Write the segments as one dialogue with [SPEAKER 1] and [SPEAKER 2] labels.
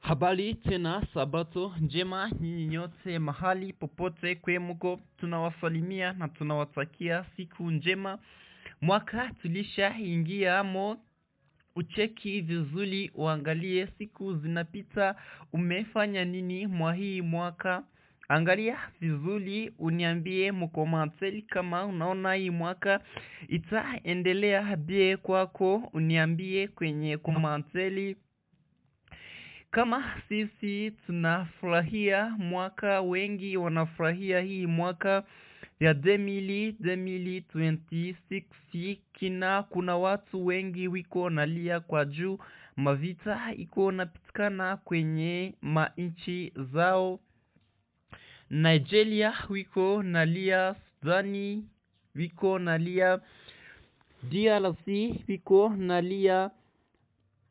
[SPEAKER 1] Habari tena, sabato njema nyinyi nyote mahali popote kwe mko, tunawasalimia na tunawatakia siku njema. Mwaka tulisha ingia mo, ucheki vizuri uangalie siku zinapita, umefanya nini mwa hii mwaka. Angalia vizuri uniambie mkomanteli kama unaona hii mwaka itaendelea bie kwako, uniambie kwenye komanteli. Kama sisi tunafurahia mwaka, wengi wanafurahia hii mwaka ya 2026. Kuna watu wengi wiko nalia kwa juu mavita iko napitikana kwenye mainchi zao. Nigeria wiko nalia, Sudani wiko nalia, DRC wiko nalia,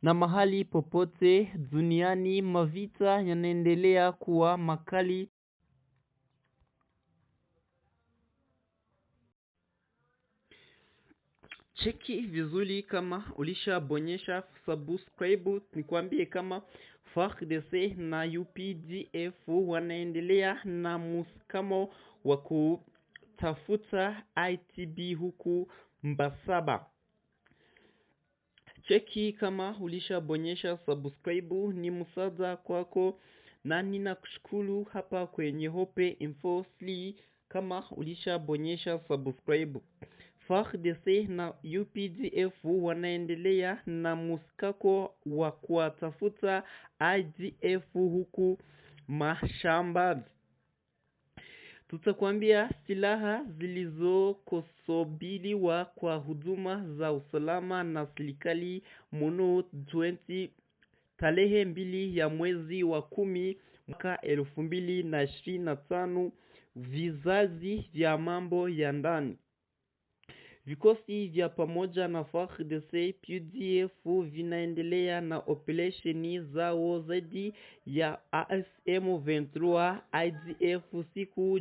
[SPEAKER 1] na mahali popote duniani mavita yanaendelea kuwa makali. Cheki vizuri kama ulisha bonyesha subscribe, nikwambie kama FARDC na UPDF wanaendelea na muskamo wa kutafuta ITB huku Mbasaba. Cheki kama ulisha bonyesha subscribe, ni msaada kwako na nina kushukuru hapa kwenye Hope Info Sli kama ulisha bonyesha subscribe. FARDC na UPDF wanaendelea na muskako wa kuwatafuta IDF huku mashamba. Tutakwambia silaha zilizokosobiliwa kwa huduma za usalama na serikali mnamo 20 tarehe 2 ya mwezi wa 10 mwaka 2025, vizazi vya mambo ya ndani. Vikosi vya pamoja na FARDC PDF vinaendelea na operesheni zao zaidi ya AFC M23 IDF siku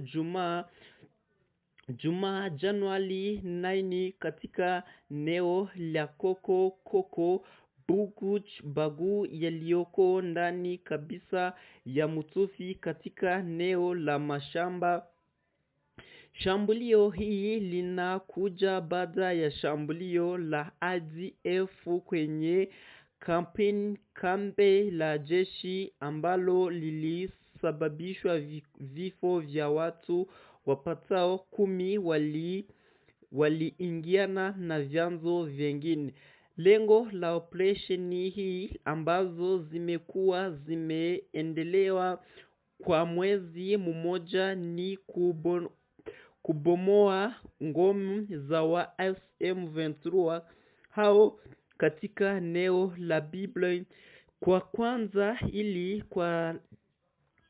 [SPEAKER 1] Jumaa Januari 9 katika neo la Koko Buguch Bagu yalioko ndani kabisa ya Mutufi katika neo la mashamba. Shambulio hii linakuja baada ya shambulio la ADF kwenye kambi la jeshi ambalo lilisababishwa vifo vya watu wapatao 10 waliingiana na vyanzo vingine. Lengo la operation hii ambazo zimekuwa zimeendelewa kwa mwezi mmoja ni kubomoa ngome za wa M23 hao katika eneo la Biblia. Kwa kwanza ili kwa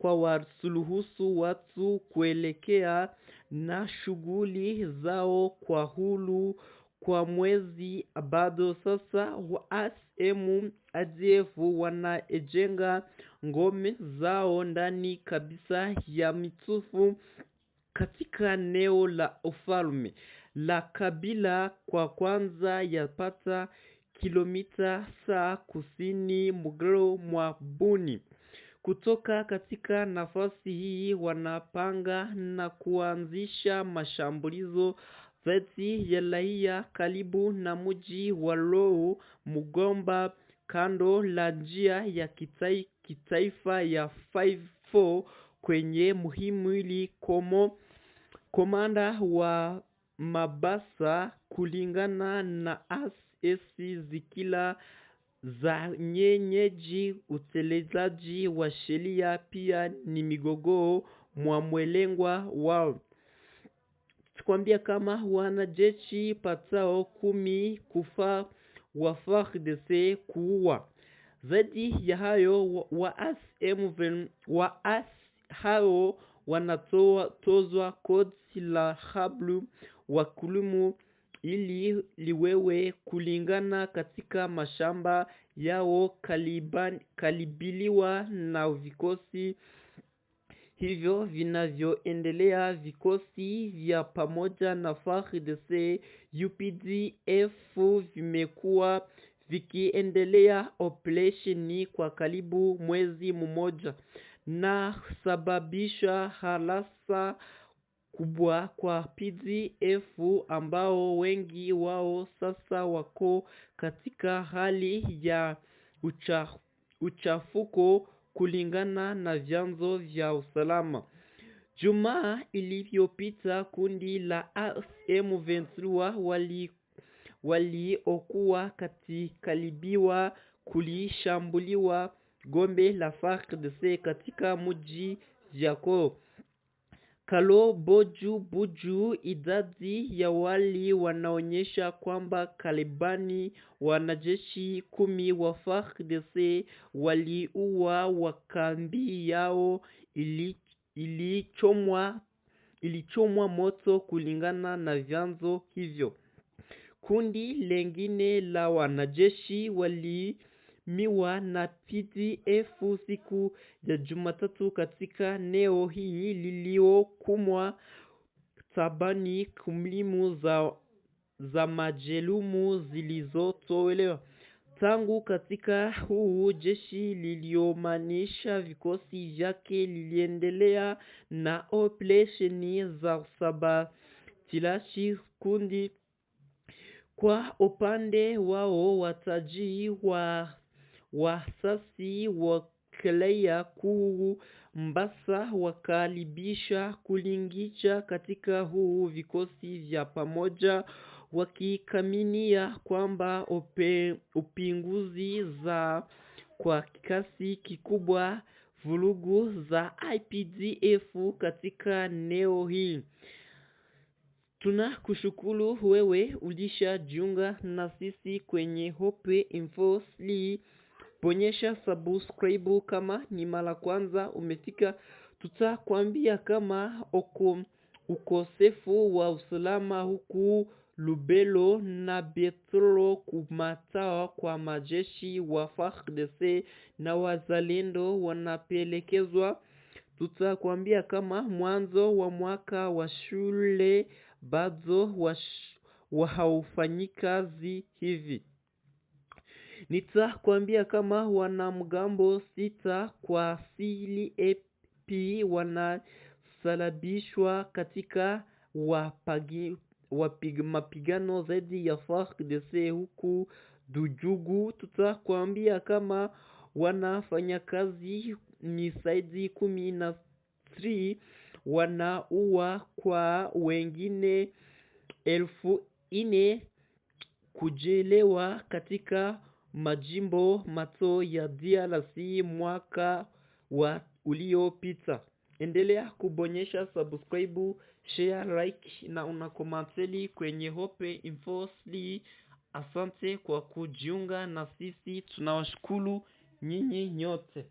[SPEAKER 1] wasuluhusu watu kuelekea na shughuli zao kwa hulu kwa mwezi. Bado sasa waasemu ADF wanaejenga ngome zao ndani kabisa ya mitufu katika eneo la ufalme la Kabila. Kwa kwanza yapata kilomita saa kusini mugro mwa Buni. Kutoka katika nafasi hii wanapanga na kuanzisha mashambulizo dhidi ya raia karibu na mji wa Lou Mugomba, kando la njia ya kitaifa ya 54 kwenye muhimili komanda wa Mabasa kulingana na asesi zikila za nyenyeji. Utelezaji wa sheria pia ni migogoo mwa mwelengwa wao. Tukwambia kama wanajeshi patao 10 kufa wa FARDC kuua. Zaidi ya hayo hao wanatozwa kodi la hablu wa kulumu ili liwewe kulingana katika mashamba yao kalibiliwa na vikosi hivyo vinavyoendelea. Vikosi vya pamoja na FARDC UPDF vimekuwa vikiendelea operesheni kwa karibu mwezi mmoja na sababisha halasa kubwa kwa PDF ambao wengi wao sasa wako katika hali ya uchafuko kulingana na vyanzo vya usalama. Jumaa iliyopita kundi la M23 waliokuwa karibiwa kulishambuliwa gombe la FARDC katika mji Jako. Kalo Buju idadi ya wali wanaonyesha kwamba kalibani wanajeshi 10 wa FARDC waliuawa wakambi yao ilichomwa moto kulingana na vyanzo hivyo. Kundi lengine la wanajeshi walimiwa na PDF siku ya Jumatatu katika eneo hii liliokumwa tabani kumlimu za majeruhi zilizotolewa. Tangu katika huu jeshi liliomanisha vikosi vyake liliendelea na operesheni za sabatilashi kundi. Kwa upande wao wataji wa wasasi wakelea kuu Mbasa wakalibisha kulingicha katika huu vikosi vya pamoja wakikaminia kwamba upinguzi za kwa kasi kikubwa vurugu za IPDF katika eneo hii. Tunakushukuru wewe ulishajiunga na sisi kwenye Hope Info. Bonyesha subscribe kama ni mara kwanza umefika. Tutakwambia kama ukosefu wa usalama huku Lubero na Betro kumatawa kwa majeshi wa FARDC na wazalendo wanapelekezwa. Tutakwambia kama mwanzo wa mwaka wa shule bado haufanyikazi hivi. Nitakwambia kama wanamgambo 6 kwa CLP wanasalabishwa katika mapigano zaidi ya FARDC huku Dujugu. Tutakwambia kama wanafanya kazi ni zaidi 13 wanaua kwa wengine 4,000 kujelewa katika majimbo mato ya DRC mwaka uliopita. Endelea kubonyesha subscribe, share, like na unakomenteli kwenye Hope Info. Asante kwa kujiunga na sisi, tunawashukuru nyinyi nyote.